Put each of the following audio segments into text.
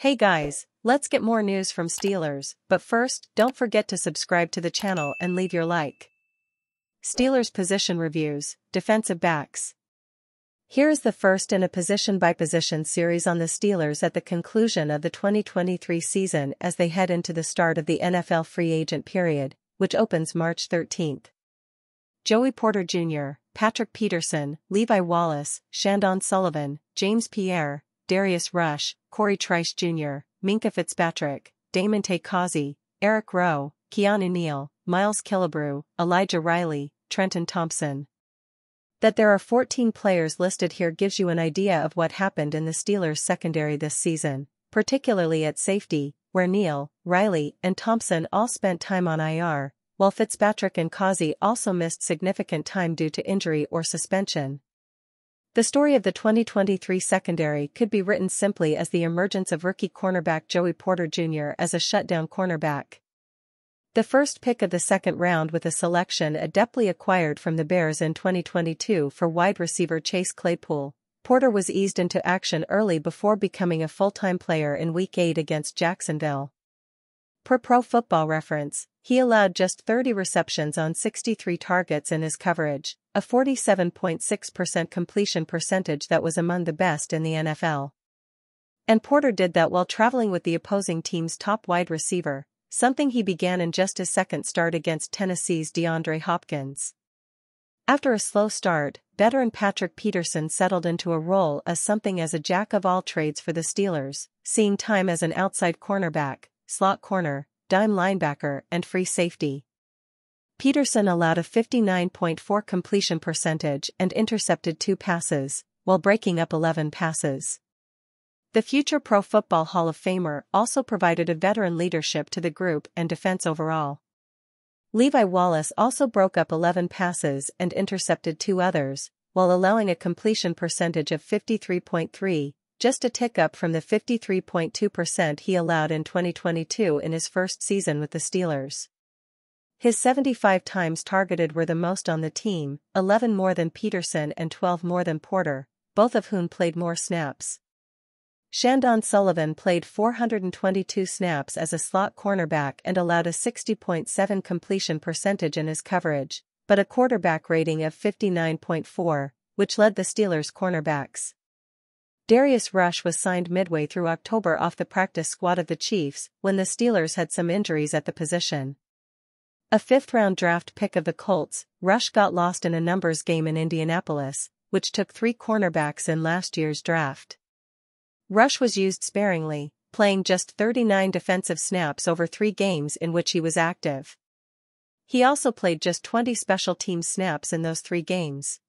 Hey guys, let's get more news from Steelers, but first, don't forget to subscribe to the channel and leave your like. Steelers position reviews, defensive backs. Here is the first in a position-by-position series on the Steelers at the conclusion of the 2023 season as they head into the start of the NFL free agent period, which opens March 13th. Joey Porter Jr., Patrick Peterson, Levi Wallace, Shandon Sullivan, James Pierre, Darius Rush, Corey Trice Jr., Minkah Fitzpatrick, Damontae Kazee, Eric Rowe, Keanu Neal, Miles Killebrew, Elijah Riley, Trenton Thompson. That there are 14 players listed here gives you an idea of what happened in the Steelers' secondary this season, particularly at safety, where Neal, Riley, and Thompson all spent time on IR, while Fitzpatrick and Kazee also missed significant time due to injury or suspension. The story of the 2023 secondary could be written simply as the emergence of rookie cornerback Joey Porter Jr. as a shutdown cornerback. The first pick of the second round with a selection adeptly acquired from the Bears in 2022 for wide receiver Chase Claypool, Porter was eased into action early before becoming a full-time player in Week 8 against Jacksonville. Per Pro Football Reference, he allowed just 30 receptions on 63 targets in his coverage, a 47.6% completion percentage that was among the best in the NFL. And Porter did that while traveling with the opposing team's top wide receiver, something he began in just his second start against Tennessee's DeAndre Hopkins. After a slow start, veteran Patrick Peterson settled into a role as something as a jack-of-all-trades for the Steelers, seeing time as an outside cornerback, slot corner, dime linebacker, and free safety. Peterson allowed a 59.4% completion percentage and intercepted 2 passes, while breaking up 11 passes. The future Pro Football Hall of Famer also provided a veteran leadership to the group and defense overall. Levi Wallace also broke up 11 passes and intercepted 2 others, while allowing a completion percentage of 53.3%, just a tick up from the 53.2% he allowed in 2022 in his first season with the Steelers. His 75 times targeted were the most on the team, 11 more than Peterson and 12 more than Porter, both of whom played more snaps. Shandon Sullivan played 422 snaps as a slot cornerback and allowed a 60.7% completion percentage in his coverage, but a quarterback rating of 59.4, which led the Steelers' cornerbacks. Darius Rush was signed midway through October off the practice squad of the Chiefs when the Steelers had some injuries at the position. A 5th-round draft pick of the Colts, Rush got lost in a numbers game in Indianapolis, which took 3 cornerbacks in last year's draft. Rush was used sparingly, playing just 39 defensive snaps over 3 games in which he was active. He also played just 20 special teams snaps in those 3 games.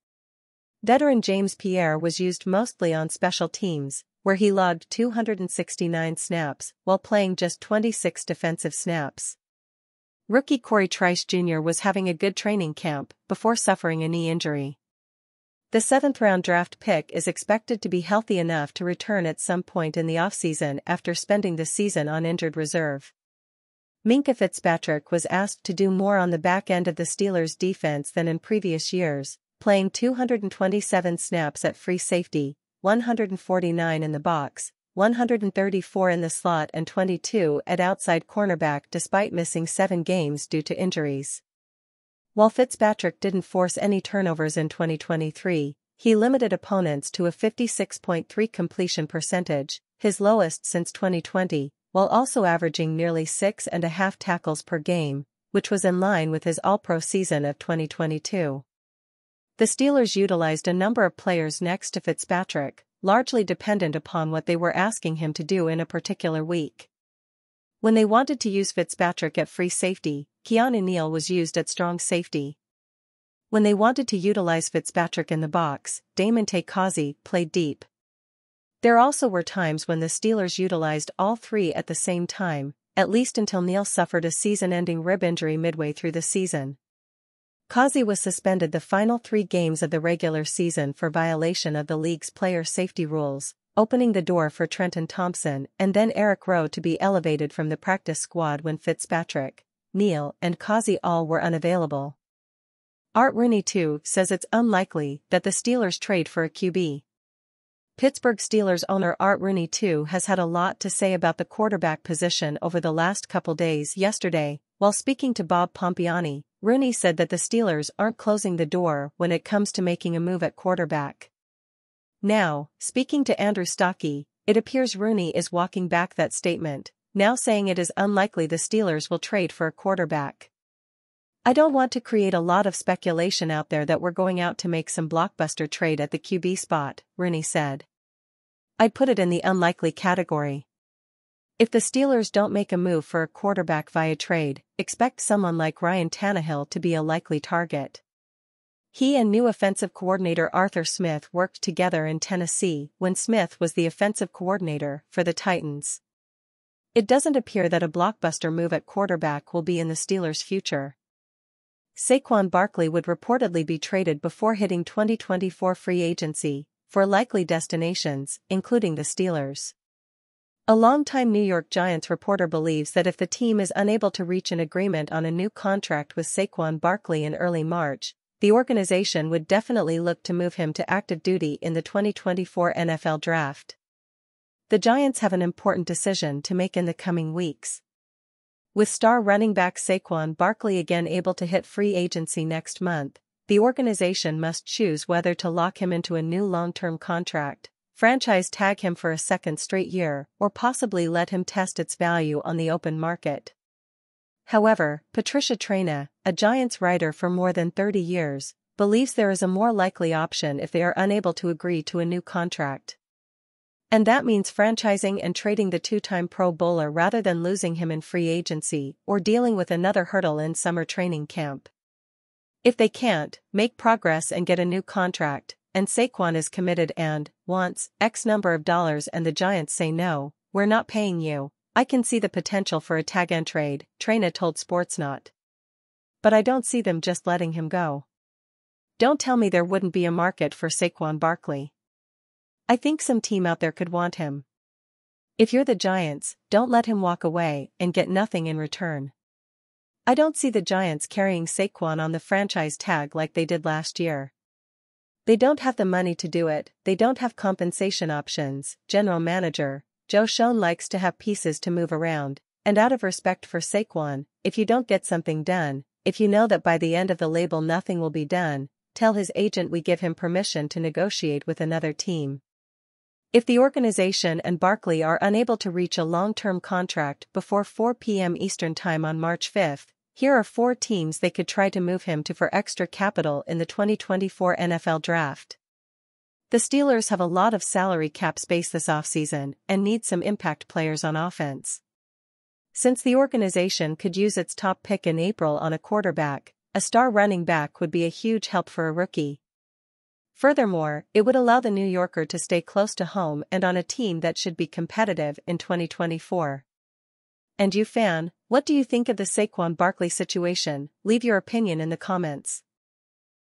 Veteran James Pierre was used mostly on special teams, where he logged 269 snaps while playing just 26 defensive snaps. Rookie Corey Trice Jr. was having a good training camp before suffering a knee injury. The 7th-round draft pick is expected to be healthy enough to return at some point in the offseason after spending the season on injured reserve. Minkah Fitzpatrick was asked to do more on the back end of the Steelers' defense than in previous years, playing 227 snaps at free safety, 149 in the box, 134 in the slot and 22 at outside cornerback despite missing 7 games due to injuries. While Fitzpatrick didn't force any turnovers in 2023, he limited opponents to a 56.3% completion percentage, his lowest since 2020, while also averaging nearly 6.5 tackles per game, which was in line with his All-Pro season of 2022. The Steelers utilized a number of players next to Fitzpatrick, largely dependent upon what they were asking him to do in a particular week. When they wanted to use Fitzpatrick at free safety, Keanu Neal was used at strong safety. When they wanted to utilize Fitzpatrick in the box, Damontae Kazee played deep. There also were times when the Steelers utilized all 3 at the same time, at least until Neal suffered a season-ending rib injury midway through the season. Kazee was suspended the final 3 games of the regular season for violation of the league's player safety rules, opening the door for Trenton Thompson and then Eric Rowe to be elevated from the practice squad when Fitzpatrick, Neal, and Kazee all were unavailable. Art Rooney too says it's unlikely that the Steelers trade for a QB. Pittsburgh Steelers owner Art Rooney too has had a lot to say about the quarterback position over the last couple days. Yesterday, while speaking to Bob Pompiani, Rooney said that the Steelers aren't closing the door when it comes to making a move at quarterback. Now, speaking to Andrew Stocky, it appears Rooney is walking back that statement, now saying it is unlikely the Steelers will trade for a quarterback. "I don't want to create a lot of speculation out there that we're going out to make some blockbuster trade at the QB spot," Rooney said. "I'd put it in the unlikely category. If the Steelers don't make a move for a quarterback via trade, expect someone like Ryan Tannehill to be a likely target." He and new offensive coordinator Arthur Smith worked together in Tennessee when Smith was the offensive coordinator for the Titans. It doesn't appear that a blockbuster move at quarterback will be in the Steelers' future. Saquon Barkley would reportedly be traded before hitting 2024 free agency, for likely destinations, including the Steelers. A longtime New York Giants reporter believes that if the team is unable to reach an agreement on a new contract with Saquon Barkley in early March, the organization would definitely look to move him to active duty in the 2024 NFL Draft. The Giants have an important decision to make in the coming weeks. With star running back Saquon Barkley again able to hit free agency next month, the organization must choose whether to lock him into a new long-term contract, franchise tag him for a second straight year, or possibly let him test its value on the open market. However, Patricia Traina, a Giants writer for more than 30 years, believes there is a more likely option if they are unable to agree to a new contract. And that means franchising and trading the two-time Pro Bowler rather than losing him in free agency or dealing with another hurdle in summer training camp. If they can't make progress and get a new contract, and Saquon is committed and wants X number of dollars and the Giants say no, we're not paying you, I can see the potential for a tag-and trade, Traina told Sportsnaut. But I don't see them just letting him go. Don't tell me there wouldn't be a market for Saquon Barkley. I think some team out there could want him. If you're the Giants, don't let him walk away and get nothing in return. I don't see the Giants carrying Saquon on the franchise tag like they did last year. They don't have the money to do it, they don't have compensation options. General manager Joe Schoen likes to have pieces to move around, and out of respect for Saquon, if you don't get something done, if you know that by the end of the label nothing will be done, tell his agent we give him permission to negotiate with another team. If the organization and Barkley are unable to reach a long-term contract before 4 p.m. Eastern Time on March 5, here are 4 teams they could try to move him to for extra capital in the 2024 NFL Draft. The Steelers have a lot of salary cap space this offseason and need some impact players on offense. Since the organization could use its top pick in April on a quarterback, a star running back would be a huge help for a rookie. Furthermore, it would allow the New Yorker to stay close to home and on a team that should be competitive in 2024. And you fan, what do you think of the Saquon Barkley situation? Leave your opinion in the comments.